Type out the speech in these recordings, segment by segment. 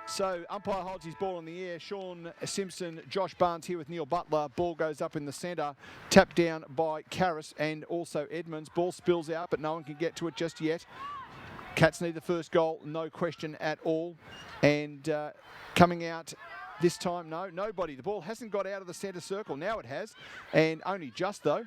So umpire holds his ball in the air. Sean Simpson, Josh Barnes here with Neil Butler. Ball goes up in the centre. Tapped down by Karras and also Edmonds. Ball spills out, but no one can get to it just yet. Cats need the first goal, no question at all. And coming out this time, nobody. The ball hasn't got out of the centre circle. Now it has, and only just though.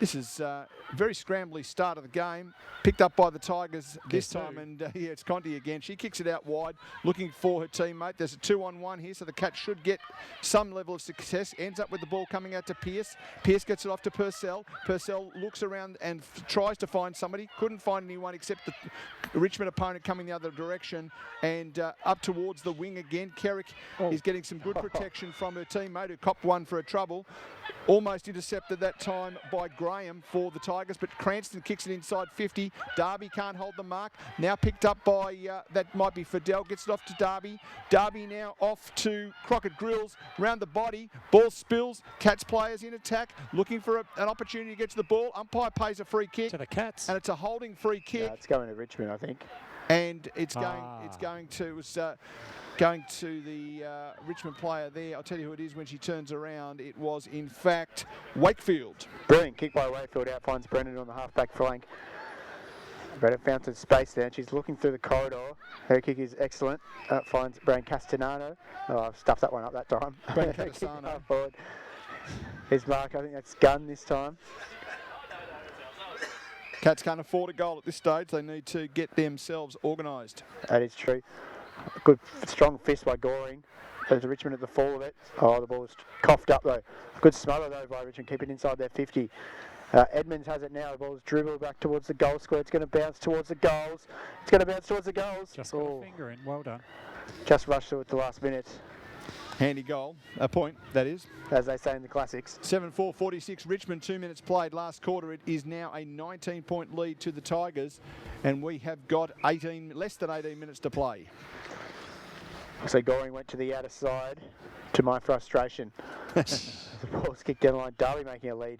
This is a very scrambly start of the game. Picked up by the Tigers this time, and yeah, it's Conti again. She kicks it out wide, looking for her teammate. There's a 2-on-1 here, so the Cats should get some level of success. Ends up with the ball coming out to Pearce. Pearce gets it off to Purcell. Purcell looks around and tries to find somebody. Couldn't find anyone except the Richmond opponent coming the other direction, and up towards the wing again. Kerrick is getting some good protection from her teammate, who copped one for her trouble. Almost intercepted that time by Graham for the Tigers, but Cranston kicks it inside 50. Darby can't hold the mark. Now picked up by, that might be Fidel, gets it off to Darby. Darby now off to Crockett Grills, round the body. Ball spills. Cats players in attack, looking for an opportunity to get to the ball. Umpire pays a free kick. To the Cats. And it's a holding free kick. Yeah, it's going to Richmond, I think. And it's going to the Richmond player there. I'll tell you who it is when she turns around. It was, in fact, Wakefield. Brilliant kick by Wakefield. Out finds Brennan on the half-back flank. Brennan found some space there. She's looking through the corridor. Her kick is excellent. Finds Brian Castanano. Oh, I've stuffed that one up that time. Brian Castanano. Forward. His mark, I think that's Gunn this time. Cats can't afford a goal at this stage. They need to get themselves organised. That is true. A good, strong fist by Goring. There's Richmond at the fall of it. Oh, the ball was coughed up though. A good smother though by Richmond. Keep it inside their 50. Edmonds has it now. The ball's dribbled back towards the goal square. It's going to bounce towards the goals. It's going to bounce towards the goals. Just got a finger in. Well done. Just rushed through at the last minute. Handy goal. A point, that is. As they say in the classics. 7-4-46. Richmond, 2 minutes played last quarter. It is now a 19-point lead to the Tigers. And we have got less than 18 minutes to play. So Goring went to the outer side, to my frustration. The ball's kicked down the line. Darby making a lead.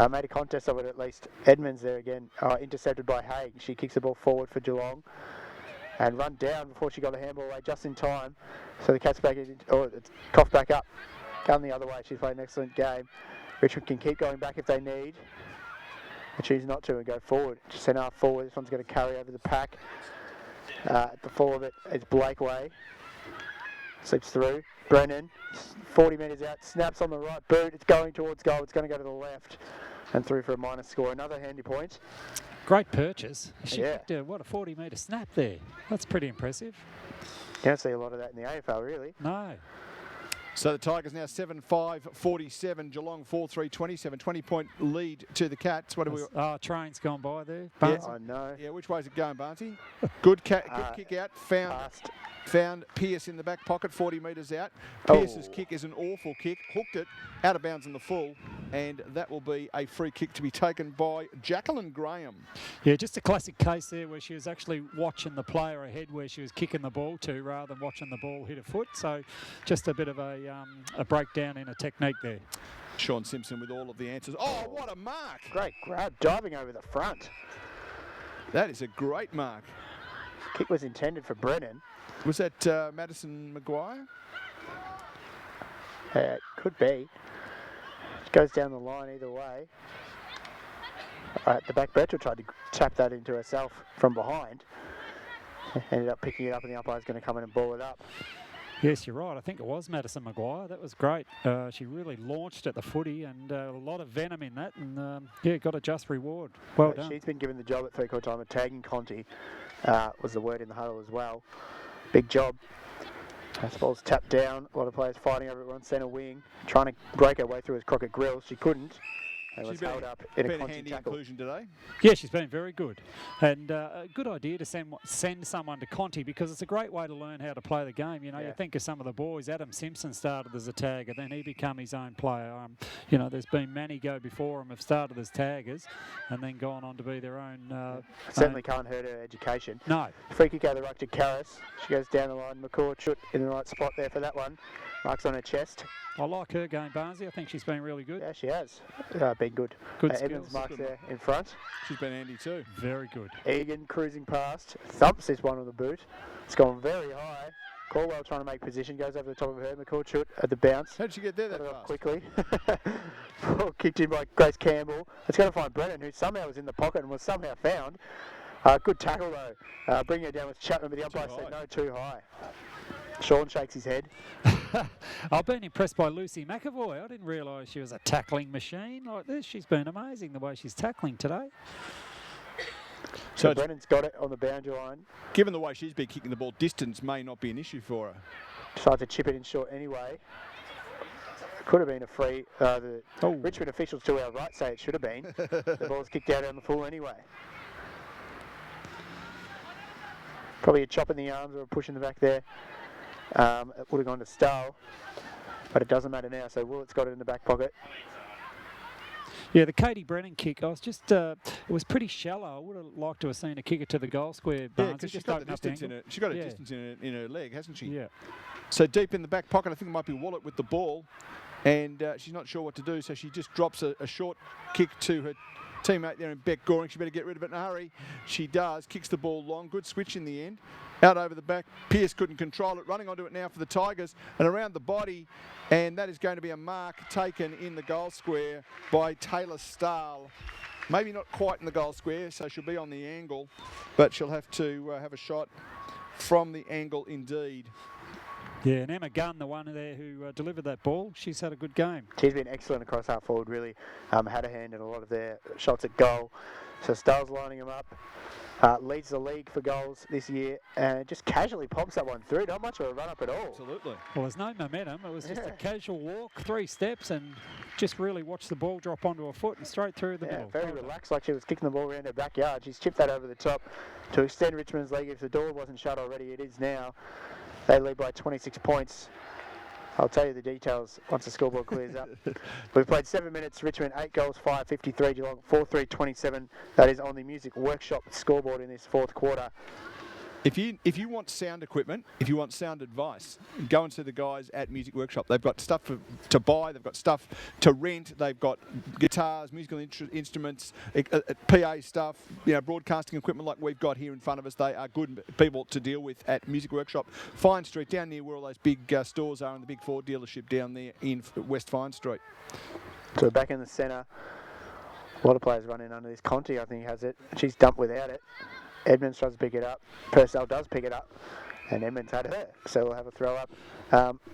Made a contest of it at least. Edmonds there again, intercepted by Haig. She kicks the ball forward for Geelong. And run down before she got the handball away just in time. So the Cats back in, it's coughed back up. Gone the other way. She's played an excellent game. Richmond can keep going back if they need. But choose not to and go forward. Just send half forward. This one's going to carry over the pack. At the fall of it, it's Blakeway. Slips through. Brennan, 40 metres out, snaps on the right boot. It's going towards goal. It's going to go to the left. And through for a minus score. Another handy point. Great purchase. She Yeah. kicked a 40-metre snap there. That's pretty impressive. You don't see a lot of that in the AFL, really. No. So the Tigers now 7-5-47. Geelong 4-3-27. 20-point lead to the Cats. What do we? Train's gone by there. Yeah. I know. Yeah, which way's it going, Barnesy? Good kick out. Found Pearce in the back pocket, 40 metres out. Pearce's kick is an awful kick. Hooked it out of bounds in the full, and that will be a free kick to be taken by Jacqueline Graham. Yeah, just a classic case there where she was actually watching the player ahead where she was kicking the ball to rather than watching the ball hit a foot. So just a bit of a breakdown in a technique there. Sean Simpson with all of the answers. Oh, what a mark! Great grab, diving over the front. That is a great mark. Kick was intended for Brennan. Was that Madison Maguire? Could be. It goes down the line either way. The back Bertrand tried to tap that into herself from behind. Ended up picking it up and the umpire's going to come in and ball it up. Yes, you're right. I think it was Madison Maguire. That was great. She really launched at the footy and a lot of venom in that. And, got a just reward. Well done. She's been given the job at three-quarter time of tagging Conti. Was the word in the huddle as well. Big job. The ball's tapped down. A lot of players fighting over it on centre wing. Trying to break her way through his Crockett Grills. She couldn't. And was held up in a Conti tackle. Inclusion today. Yeah, she's been very good. And a good idea to send someone to Conti because it's a great way to learn how to play the game. You know, you think of some of the boys. Adam Simpson started as a tagger, then he became his own player. There's been many go before him have started as taggers and then gone on to be their own. Certainly can't hurt her education. No. Free kick out of the ruck to Karras. She goes down the line. McCord shoot in the right spot there for that one. Marks on her chest. I like her game, Barnesy. I think she's been really good. Yeah, she has. Been good. Good Evans skills. marks there in front. She's been handy too. Very good. Egan cruising past. Thumps this one on the boot. It's gone very high. Caldwell trying to make position, goes over the top of her. McCall at the bounce. How'd she get there that Got it off fast? quickly. Ball kicked in by Grace Campbell. It's going to find Brennan, who somehow was in the pocket and was somehow found. Good tackle though. Bringing her down with Chapman, but the umpire said no, too high. Sean shakes his head. I've been impressed by Lucy McAvoy. I didn't realise she was a tackling machine like this. She's been amazing the way she's tackling today. So Brennan's got it on the boundary line. Given the way she's been kicking the ball, distance may not be an issue for her. Decides to chip it in short anyway. Could have been a free. The Richmond officials to our right say it should have been. The ball's kicked out on the full anyway. Probably a chop in the arms or a push in the back there. It would have gone to Stahl, but it doesn't matter now. So Willett's got it in the back pocket. Yeah, the Katie Brennan kick, I was just, it was pretty shallow. I would have liked to have seen a kicker to the goal square. Yeah, because she's got the distance in it. She's got a distance in her leg, hasn't she? Yeah. So deep in the back pocket, I think it might be Wallett with the ball, and she's not sure what to do. So she just drops a short kick to her teammate there in Beck Goring. She better get rid of it in a hurry. She does. Kicks the ball long. Good switch in the end. Out over the back. Pearce couldn't control it. Running onto it now for the Tigers and around the body. And that is going to be a mark taken in the goal square by Taylor Stahl. Maybe not quite in the goal square, so she'll be on the angle, but she'll have to have a shot from the angle indeed. Yeah, and Emma Gunn, the one there who delivered that ball, she's had a good game. She's been excellent across half forward, really. Had a hand in a lot of their shots at goal. So Stahl's lining them up. Leads the league for goals this year and just casually pops that one through. Not much of a run up at all. Absolutely. Well, there's no momentum. It was just a casual walk, 3 steps, and just really watched the ball drop onto her foot and straight through the middle. Very relaxed, like she was kicking the ball around her backyard. She's chipped that over the top to extend Richmond's lead. If the door wasn't shut already, it is now. They lead by 26 points. I'll tell you the details once the scoreboard clears up. We've played 7 minutes. Richmond 8 goals, 5-53. Geelong 4-3-27. That is on the Music Workshop scoreboard in this fourth quarter. If you want sound equipment, if you want sound advice, go and see the guys at Music Workshop. They've got stuff to buy, they've got stuff to rent, they've got guitars, musical instruments, PA stuff, broadcasting equipment like we've got here in front of us. They are good people to deal with at Music Workshop. Fine Street, down near where all those big stores are and the big Ford dealership down there in West Fine Street. So back in the centre, a lot of players running under this. Conti, I think, has it. She's dumped without it. Edmonds tries to pick it up. Purcell does pick it up. And Edmonds had her. So we'll have a throw up.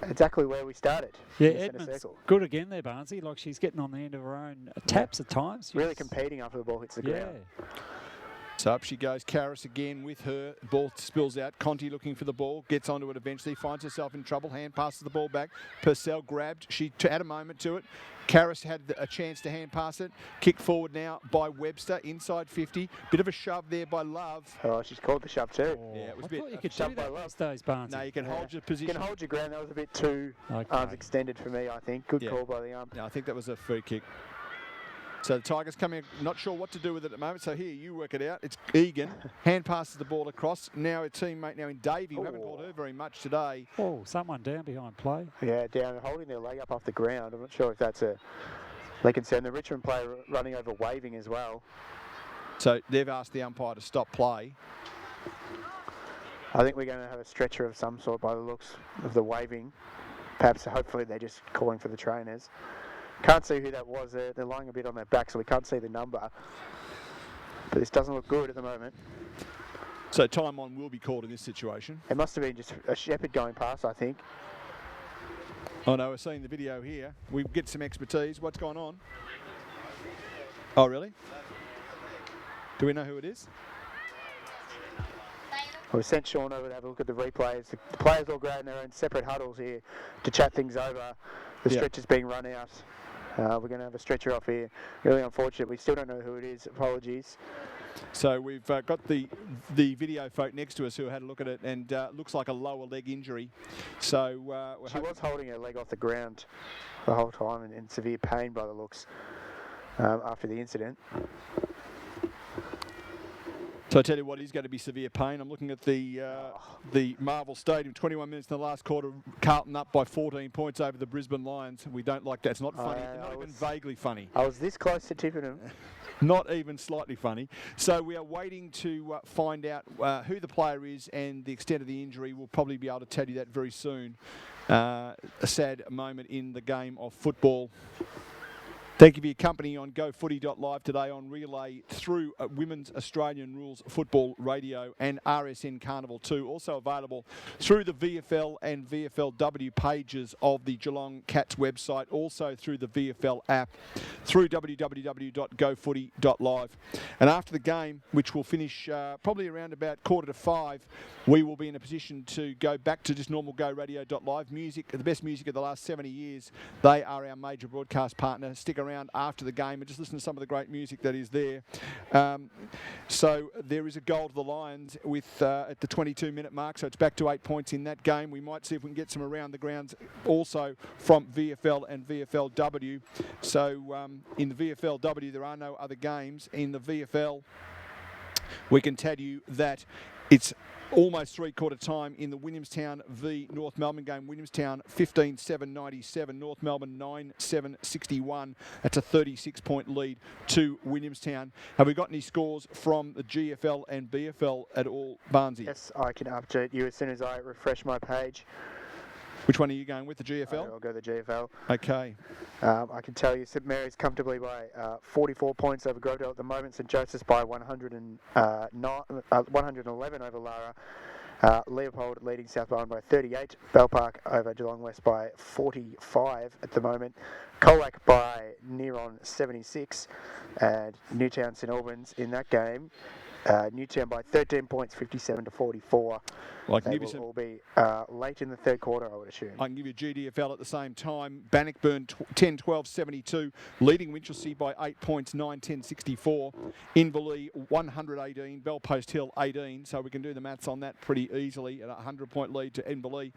Exactly where we started. Yeah, Edmonds good again there, Barnesy. Like she's getting on the end of her own taps at times. Really competing after the ball hits the ground. So up she goes. Karras again with her. Ball spills out. Conti looking for the ball. Gets onto it eventually. Finds herself in trouble. Hand passes the ball back. Purcell grabbed. She had a moment to it. Karras had a chance to hand pass it. Kick forward now by Webster. Inside 50. Bit of a shove there by Love. Oh, she's called the shove too. Yeah, it was I a bit. thought you could do that these days, Barnesy. No, you can hold your position. You can hold your ground. That was a bit too arms extended for me, I think. Good call by the ump. No, I think that was a free kick. So the Tigers coming, not sure what to do with it at the moment. So here, you work it out. It's Egan. Hand passes the ball across. Now a teammate now in Davey. We haven't called her very much today. Oh, someone down behind play. Yeah, down, holding their leg up off the ground. I'm not sure if that's a leg concern. The Richmond player running over waving as well. So they've asked the umpire to stop play. I think we're going to have a stretcher of some sort by the looks of the waving. Perhaps, hopefully, they're just calling for the trainers. Can't see who that was. They're lying a bit on their back, so we can't see the number. But this doesn't look good at the moment. So time on will be called in this situation. It must have been just a shepherd going past, I think. Oh no, we're seeing the video here. We get some expertise. What's going on? Oh really? Do we know who it is? We've sent Sean over to have a look at the replays. The players all go in their own separate huddles here to chat things over. The stretcher's being run out. We're going to have a stretcher off here. Really unfortunate. We still don't know who it is. Apologies. So we've got the video folk next to us who had a look at it, and looks like a lower leg injury. So she was holding her leg off the ground the whole time and in severe pain by the looks after the incident. So I tell you what, is going to be severe pain. I'm looking at the Marvel Stadium. 21 minutes in the last quarter. Carlton up by 14 points over the Brisbane Lions. We don't like that. It's not funny. Not even vaguely funny. I was this close to tipping them. Not even slightly funny. So we are waiting to find out who the player is and the extent of the injury. We'll probably be able to tell you that very soon. A sad moment in the game of football. Thank you for your company on GoFooty.live today on relay through Women's Australian Rules Football Radio and RSN Carnival 2. Also available through the VFL and VFLW pages of the Geelong Cats website. Also through the VFL app, through www.gofooty.live. And after the game, which will finish probably around about 4:45, we will be in a position to go back to just normal GoRadio.live music, the best music of the last 70 years. They are our major broadcast partner. Stick around after the game and just listen to some of the great music that is there. So there is a goal to the Lions with at the 22-minute mark, so it's back to 8 points in that game. We might see if we can get some around the grounds also from VFL and VFLW. So in the VFLW, there are no other games. In the VFL, we can tell you that it's almost three-quarter time in the Williamstown v North Melbourne game. Williamstown 15-7-97, North Melbourne 9-7-61. That's a 36-point lead to Williamstown. Have we got any scores from the GFL and BFL at all, Barnesy? Yes, I can update you as soon as I refresh my page. Which one are you going with, the GFL? I'll go the GFL. Okay. I can tell you St Mary's comfortably by 44 points over Grovedale at the moment. St Joseph's by 111 over Lara. Leopold leading South Barwon by 38. Bell Park over Geelong West by 45 at the moment. Colac by near on 76. And Newtown St Albans in that game. Newtown by 13 points, 57-44. Well, I can they give you will all be late in the third quarter, I would assume. I can give you GDFL at the same time. Bannockburn 10-12-72, leading Winchelsea by 8 points, 9-10-64. Inverleigh 118, Bellpost Hill 18, so we can do the maths on that pretty easily at a 100-point lead to Inverleigh.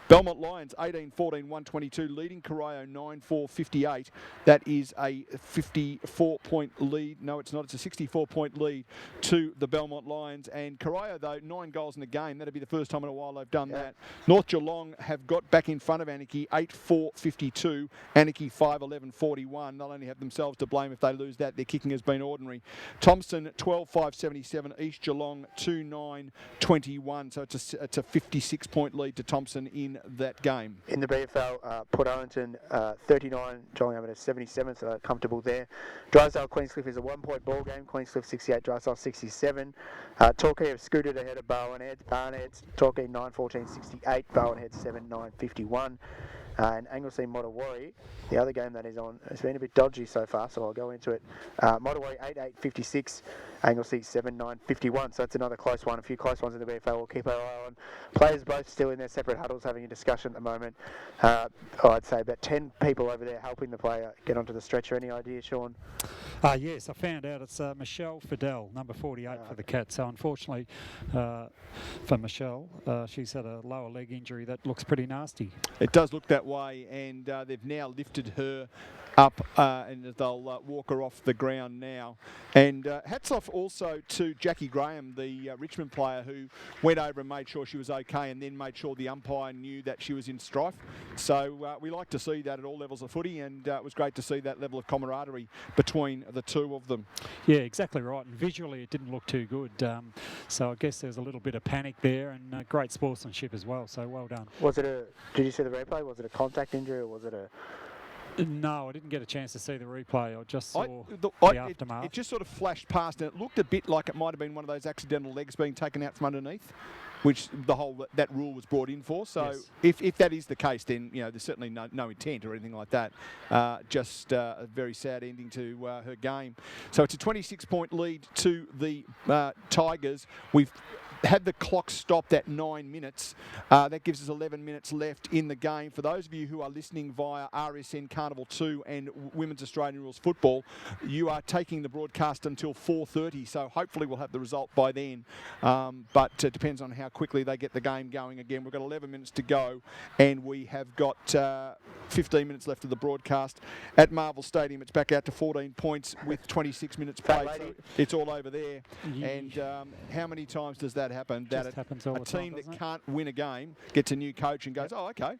Belmont Lions 18-14-122, leading Corio 9-4-58. That is a 54-point lead. No, it's not. It's a 64-point lead to the Belmont Lions. And Corio, though, 9 goals in the game. That'd be the first time in a while they've done that. North Geelong have got back in front of Anarchy 8-4-52. Anarchy 5-11-41. They'll only have themselves to blame if they lose that. Their kicking has been ordinary. Thompson 12-5-77. East Geelong 2-9-21. So it's a 56-point lead to Thompson in that game. In the BFL, Port Arlington 39, Geelong over to 77, so they're comfortable there. Drysdale Queenscliff is a 1-point ball game. Queenscliff 68, Drysdale 67. Torquay have scooted ahead of Barwon Heads. Barwon Heads, Torquay 9-14-68, Barwon Heads 7-9-51. And Anglesey Mottawarri, the other game that is on, has been a bit dodgy so far, so I'll go into it. Mottawarri 8-8-56, Anglesey 7-9-51, so that's another close one. A few close ones in the BFL we'll keep our eye on. Players both still in their separate huddles having a discussion at the moment. I'd say about 10 people over there helping the player get onto the stretcher. Any idea, Sean? Yes, I found out it's Michelle Fidel, number 48 for the Cats. So unfortunately for Michelle, she's had a lower leg injury that looks pretty nasty. It does look that way, and they've now lifted her up and they'll walk her off the ground now. And hats off also to Jackie Graham, the Richmond player, who went over and made sure she was okay and then made sure the umpire knew that she was in strife. So we like to see that at all levels of footy, and it was great to see that level of camaraderie between the two of them. Yeah, exactly right. And visually it didn't look too good. So I guess there's a little bit of panic there, and great sportsmanship as well. So well done. Did you see the replay? Was it a contact injury or was it a... No, I didn't get a chance to see the replay. I just saw the aftermath. It just sort of flashed past, and it looked a bit like it might have been one of those accidental legs being taken out from underneath, which that rule was brought in for. So yes. if that is the case, then there's certainly no intent or anything like that. Just a very sad ending to her game. So it's a 26-point lead to the Tigers. We've had the clock stopped at 9 minutes. That gives us 11 minutes left in the game. For those of you who are listening via RSN Carnival 2 and Women's Australian Rules Football, you are taking the broadcast until 4:30, so hopefully we'll have the result by then. But it depends on how quickly they get the game going again. We've got 11 minutes to go, and we have got 15 minutes left of the broadcast. At Marvel Stadium, it's back out to 14 points with 26 minutes played. So it's all over there. Yeah. And how many times does that happen? Just happens all a the time, team that can't win a game gets a new coach and goes, oh, okay.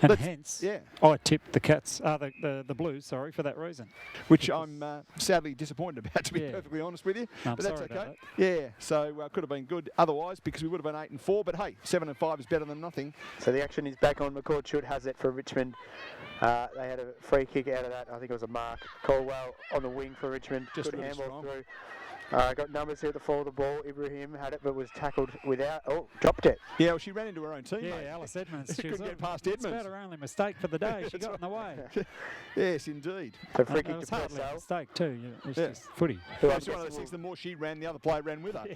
And Let's- hence, yeah. I tipped the Cats, the Blues, sorry, for that reason. which I'm sadly disappointed about, to be Yeah. perfectly honest with you. No, I'm but that's sorry okay. about Yeah, so could have been good otherwise because we would have been 8-4. But hey, 7-5 is better than nothing. So the action is back on. McCord Chute has it for Richmond. They had a free kick out of that. I think it was a mark. Caldwell on the wing for Richmond. Just Good really handball strong. through. Got numbers here at the fall of the ball. Ibrahim had it but was tackled without. Oh, dropped it. Yeah, well, she ran into her own teammate. Yeah, Alice Edmonds. Couldn't was get on- past It's Edmonds. about her only mistake for the day. She got in the way. Yes, indeed. So free It kick to was hardly a Purcell. mistake too. It's Yeah. just footy. Who It I'm was one of those guessing things, the more she ran, the other player ran with her.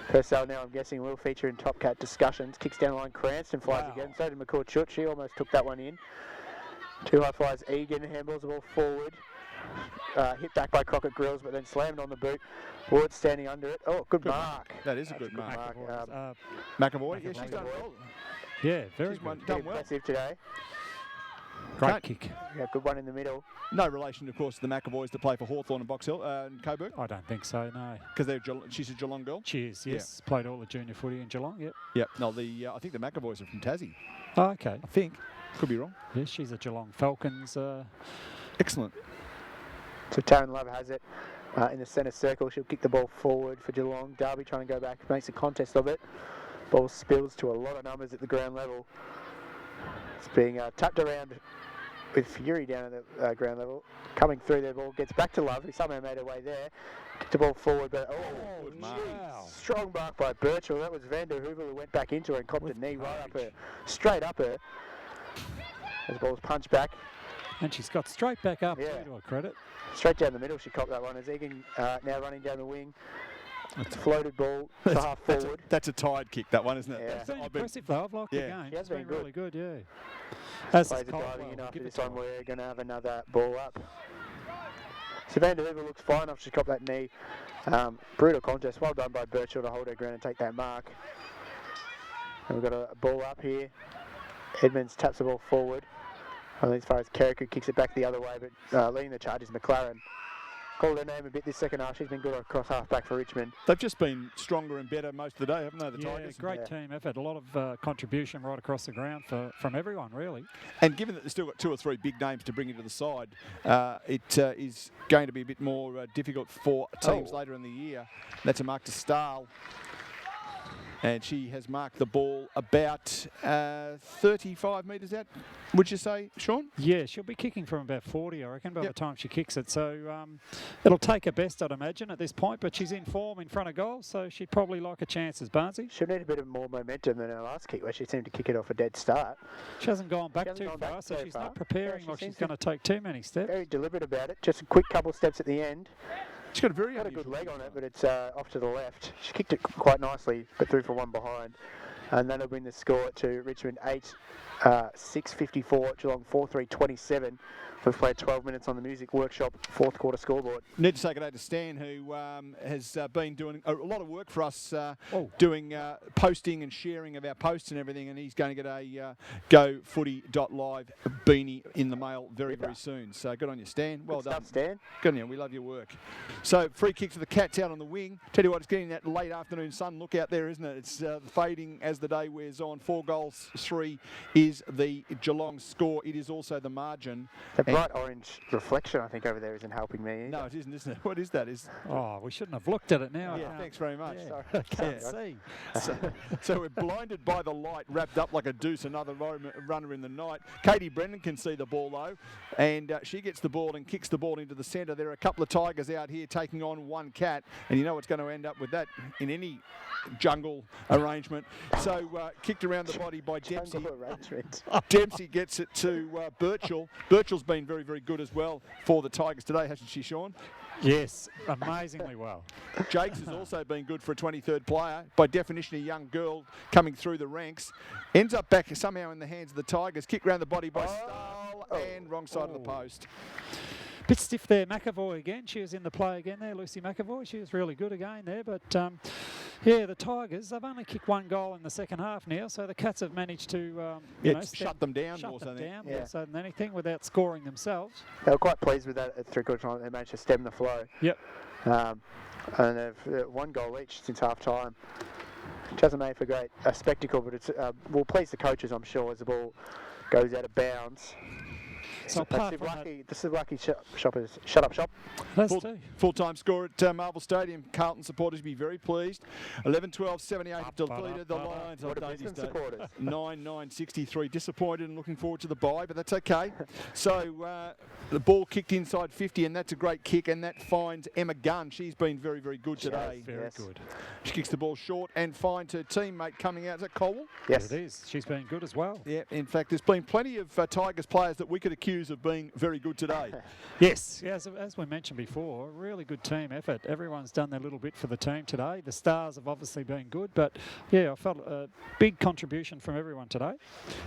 Purcell now, I'm guessing, will feature in Top Cat discussions. Kicks down the line, Cranston flies Wow. again. So did McCord Chute. She almost took that one in. Too high flies Egan, handballs the ball forward. Hit back by Crockett Grills, but then slammed on the boot. Ward standing under it. Oh, good mark. That is a That's good mark. mark. McAvoy, yeah, she's McAvoy. done well. Yeah, very She's good. done well. Impressive today. Great Can't- kick. Yeah, good one in the middle. No relation, of course, to the McAvoys that play for Hawthorn and Box Hill and Coburg, I don't think so, no. because she's a Geelong girl. Cheers, Yeah. yes. Played all the junior footy in Geelong, yep. Yep. No, I think the McAvoys are from Tassie. Oh, okay. I think. Could be wrong. Yes, she's a Geelong Falcons. Excellent. So Taryn Love has it in the centre circle. She'll kick the ball forward for Geelong. Darby trying to go back, makes a contest of it. Ball spills to a lot of numbers at the ground level. It's being tapped around with fury down at the ground level. Coming through their ball, gets back to Love, who somehow made her way there. Kicked the ball forward, but Good mark. Wow. strong mark by Birchall. That was Vander Hoover who went back into her and copped a knee right up her, straight up her. As the ball's punched back, And she's got straight back up, Yeah. too, to her credit. straight down the middle. She copped that one. As Egan now running down the wing, it's a floated ball to half forward. That's a tired kick, that one, isn't it? Yeah. It's been I've been- impressive, though. I've liked Yeah. the game. She has It's been been really good, yeah. As Players is are Caldwell, diving in we'll after give this it to one. her. We're going to have another ball up. So Vander Hoover looks fine after she copped that knee. Brutal contest. Well done by Birchall to hold her ground and take that mark. And we've got a ball up here. Edmonds taps the ball forward. I think as far as Kerrick kicks it back the other way, but leading the charge is McLaren. Called her name a bit this second half. She's been good across half back for Richmond. They've just been stronger and better most of the day, haven't they, the Yeah, Tigers? great Yeah. team effort. A lot of contribution right across the ground from everyone, really. And given that they've still got 2 or 3 big names to bring into the side, it is going to be a bit more difficult for teams later in the year. That's a mark to Stahl. And she has marked the ball about 35 metres out, would you say, Sean? Yeah, she'll be kicking from about 40, I reckon, by Yep. the time she kicks it. So it'll take her best, I'd imagine, at this point. But she's in form in front of goal, so she'd probably like a chance as Barnsey. She'll need a bit of more momentum than her last kick, where she seemed to kick it off a dead start. She hasn't gone back She hasn't too gone far, back so so she's far. not preparing Yeah, she like she's seems to- going to take too many steps. Very deliberate about it. Just a quick couple steps at the end. She's got a very Got a good unusual leg kick. on it, but it's off to the left. She kicked it quite nicely, but threw for one behind. And that'll bring the score to Richmond 8, 6:54, Geelong 4-3-27. We've played 12 minutes on the Music Workshop fourth quarter scoreboard. Need to say good day to Stan, who has been doing a lot of work for us, Oh. doing posting and sharing of our posts and everything, and he's going to get a GoFooty.live beanie in the mail very, very soon. So good on you, Stan. Well Good done. stuff, Stan. Good on you. We love your work. So free kick to the Cats out on the wing. Tell you what, it's getting that late afternoon sun look out there, isn't it? It's fading as the day wears on. 4 goals, 3 is the Geelong score. It is also the margin. The bright orange reflection, I think, over there isn't helping me. No, it isn't it? What is that? Oh, we shouldn't have looked at it now. Yeah, thanks very much. Yeah. Sorry. I can't Yeah. see. So we're blinded by the light, wrapped up like a deuce, another runner in the night. Katie Brennan can see the ball though, and she gets the ball and kicks the ball into the centre. There are a couple of Tigers out here taking on one Cat, and you know what's going to end up with that in any jungle arrangement. So kicked around the body by Dempsey. Jungle arrangement. Dempsey gets it to Birchall. Birchall's been very, very good as well for the Tigers today, hasn't she, Sean? Yes, amazingly well. Jakes has also been good for a 23rd player. By definition, a young girl coming through the ranks. Ends up back somehow in the hands of the Tigers. Kick round the body by Stahl and wrong side of the post. Bit stiff there, McAvoy again. She was in the play again there, Lucy McAvoy. She was really good again there. But, yeah, the Tigers, they've only kicked 1 goal in the second half now, so the Cats have managed to Shut them down shut more so them than down Yeah. more so than anything without scoring themselves. They were quite pleased with that at three-quarter time. They managed to stem the flow. Yep. And they've 1 goal each since half-time. Which hasn't made for a spectacle, but it's will please the coaches, I'm sure, as the ball goes out of bounds. So apart from that, This is lucky shoppers. Shut up shop. that's two. Full-time score at Marvel Stadium. Carlton supporters be very pleased. 11-12, 78 depleted. The Lions What of are Davey Brisbane State. supporters? 9-9-63. Disappointed and looking forward to the bye, but that's okay. So the ball kicked inside 50, and that's a great kick, and that finds Emma Gunn. She's been very, very good today. Very good. She kicks the ball short and finds her teammate coming out. Is that Colwell? Yes. It is. She's been good as well. Yeah, in fact, there's been plenty of Tigers players that we could accuse of being very good today. Yes, as we mentioned before, really good team effort. Everyone's done their little bit for the team today. The Stars have obviously been good, but yeah, I felt a big contribution from everyone today.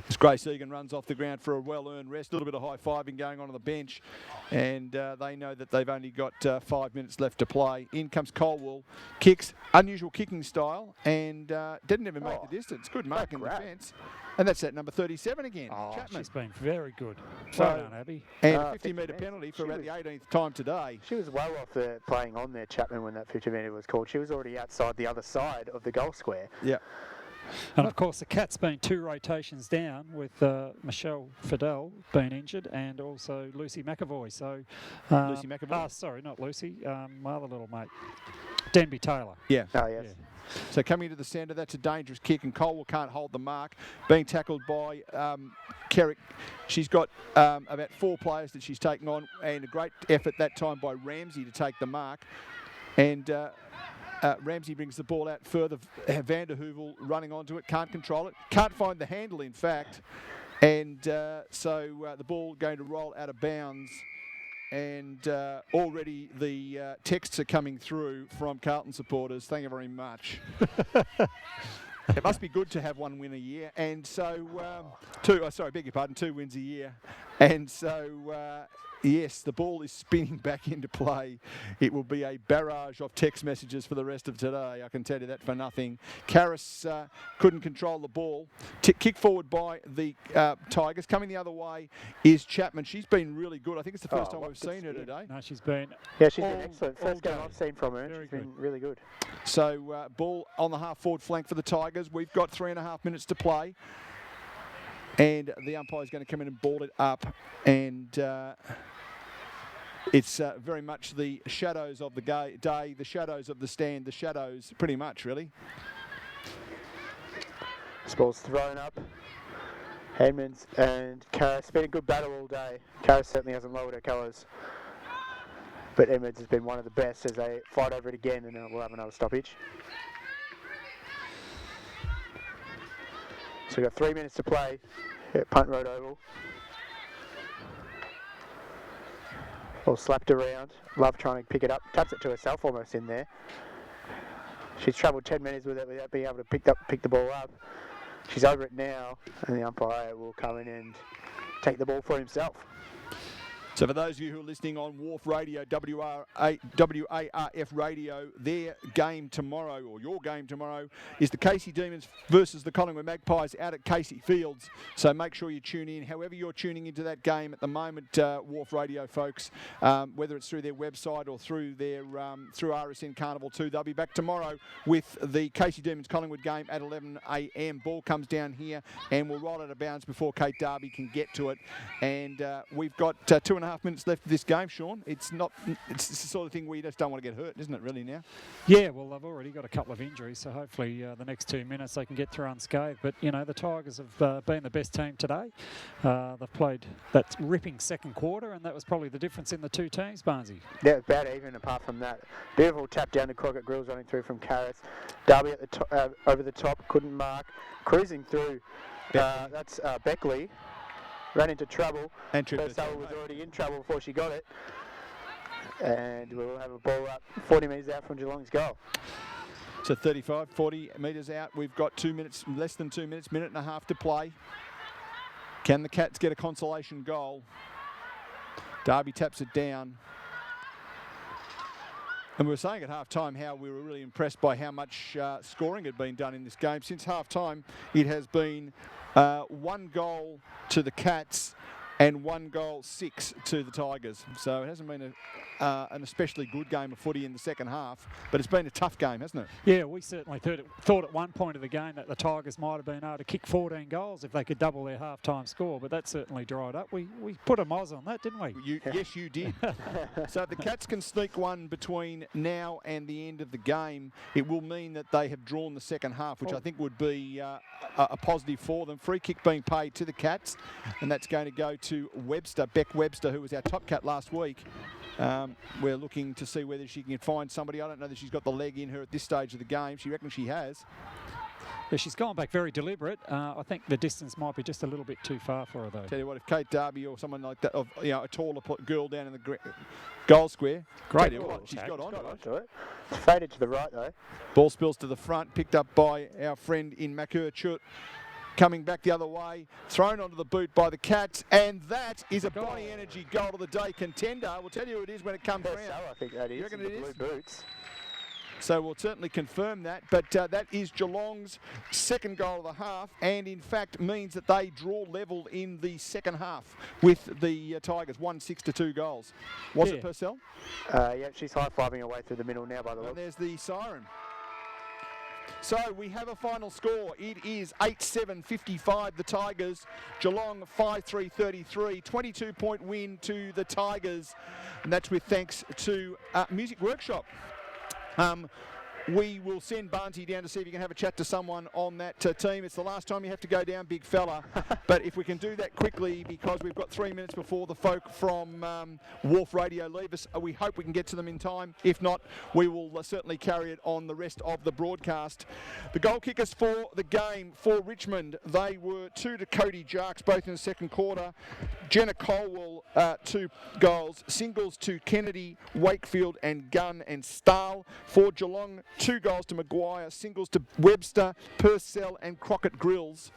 As Grace Egan runs off the ground for a well-earned rest, a little bit of high-fiving going on the bench, and they know that they've only got 5 minutes left to play. In comes Colwell, kicks, unusual kicking style, and didn't even make the distance. Good mark in defence. And that's at number 37 again, Chapman. She's been very good. So- Well done, Abby. And a 50 50 metre metres. penalty for She about was- the 18th time today. She was well off the playing on there, Chapman, when that 50 metre was called. She was already outside the other side of the goal square. Yeah. And of course, the Cats been 2 rotations down with Michelle Fidel being injured and also Lucy McAvoy. So Lucy McAvoy? sorry, not Lucy. My other little mate, Denby Taylor. Yeah. Oh, yes. Yeah. So coming to the centre, that's a dangerous kick, and Colwell can't hold the mark. Being tackled by Kerrick. She's got about 4 players that she's taken on, and a great effort that time by Ramsey to take the mark. And Ramsey brings the ball out further. Vander Hoovel running onto it, can't control it, can't find the handle, in fact. And so the ball going to roll out of bounds. And already the texts are coming through from Carlton supporters. Thank you very much. It must be good to have 1 win a year. And so, 2 wins a year. And so, yes, the ball is spinning back into play. It will be a barrage of text messages for the rest of today. I can tell you that for nothing. Karras couldn't control the ball. Kick forward by the Tigers. Coming the other way is Chapman. She's been really good. I think it's the first time we've seen her today. No, she's been. Yeah, she's been excellent. First game day. I've seen from her. Very She's been good. really good. So ball on the half-forward flank for the Tigers. We've got 3.5 minutes to play. And the umpire's going to come in and ball it up. And it's very much the shadows of the day, the shadows of the stand, the shadows pretty much, really. This ball's thrown up. Edmonds and Karras. It's been a good battle all day. Karras certainly hasn't lowered her colours. But Edmonds has been one of the best as they fight over it again, and then we'll have another stoppage. So we've got 3 minutes to play at Punt Road Oval. Ball slapped around. Love trying to pick it up. Taps it to herself almost in there. She's travelled 10 minutes with it without being able to pick the ball up. She's over it now, and the umpire will come in and take the ball for himself. So for those of you who are listening on Wharf Radio, WARF Radio, their game tomorrow, or your game tomorrow, is the Casey Demons versus the Collingwood Magpies out at Casey Fields. So make sure you tune in. However you're tuning into that game at the moment, Wharf Radio folks, whether it's through their website or through their through RSN Carnival 2, they'll be back tomorrow with the Casey Demons Collingwood game at 11 a.m. Ball comes down here and we'll roll out of bounds before Kate Darby can get to it. And we've got 2.5 minutes left of this game, Sean. It's the sort of thing where you just don't want to get hurt, isn't it, really, now? Yeah, well, they've already got a couple of injuries, so hopefully the next 2 minutes they can get through unscathed. But, you know, the Tigers have been the best team today. They've played that ripping second quarter, and that was probably the difference in the two teams, Barnesy. Yeah, about even apart from that. Beautiful tap down to Crockett Grills running through from Karras. Darby at the over the top, couldn't mark. Cruising through, that's Beckley. Ran into trouble. And Purcell was already in trouble before she got it. And we'll have a ball up 40 metres out from Geelong's goal. So 35, 40 metres out. We've got 2 minutes, less than 2 minutes, minute and a half to play. Can the Cats get a consolation goal? Darby taps it down. And we were saying at half-time how we were really impressed by how much scoring had been done in this game. Since half-time, it has been 1 goal to the Cats and 1-6 to the Tigers. So it hasn't been an especially good game of footy in the second half, but it's been a tough game, hasn't it? Yeah, we certainly thought at one point of the game that the Tigers might have been able to kick 14 goals if they could double their half-time score, but that certainly dried up. We put a moz on that, didn't we? Yes, you did. So if the Cats can sneak one between now and the end of the game, it will mean that they have drawn the second half, which I think would be a positive for them. Free kick being paid to the Cats, and that's going to go to Webster, Beck Webster, who was our top cat last week. We're looking to see whether she can find somebody. I don't know that she's got the leg in her at this stage of the game. She reckons she has. Yeah, she's gone back very deliberate. I think the distance might be just a little bit too far for her, though. Tell you what, if Kate Darby or someone like that, a taller girl down in the goal square, Great. she's got onto it. Faded to the right, though. Ball spills to the front, picked up by our friend in Makur. Coming back the other way, thrown onto the boot by the Cats, and that is a Bonnie Energy goal of the day contender. We'll tell you who it is when it comes round. So I think that is. You reckon it is? Blue boots. So we'll certainly confirm that, but that is Geelong's second goal of the half, and in fact means that they draw level in the second half with the Tigers, 1-6 to 2 goals. Was it Purcell? Yeah, she's high-fiving her way through the middle now by the look. And there's the siren. So we have a final score. It is 8-7-55 the Tigers. Geelong 5-3-33. 22-point win to the Tigers. And that's with thanks to Music Workshop. We will send Barnty down to see if you can have a chat to someone on that team. It's the last time you have to go down, big fella. But if we can do that quickly, because we've got 3 minutes before the folk from Wharf Radio leave us, we hope we can get to them in time. If not, we will certainly carry it on the rest of the broadcast. The goal kickers for the game for Richmond, they were 2 to Cody Jarks, both in the second quarter. Jenna Colwell, 2 goals. Singles to Kennedy, Wakefield and Gunn and Stahl. For Geelong, 2 goals to Maguire, singles to Webster, Purcell and Crockett Grills.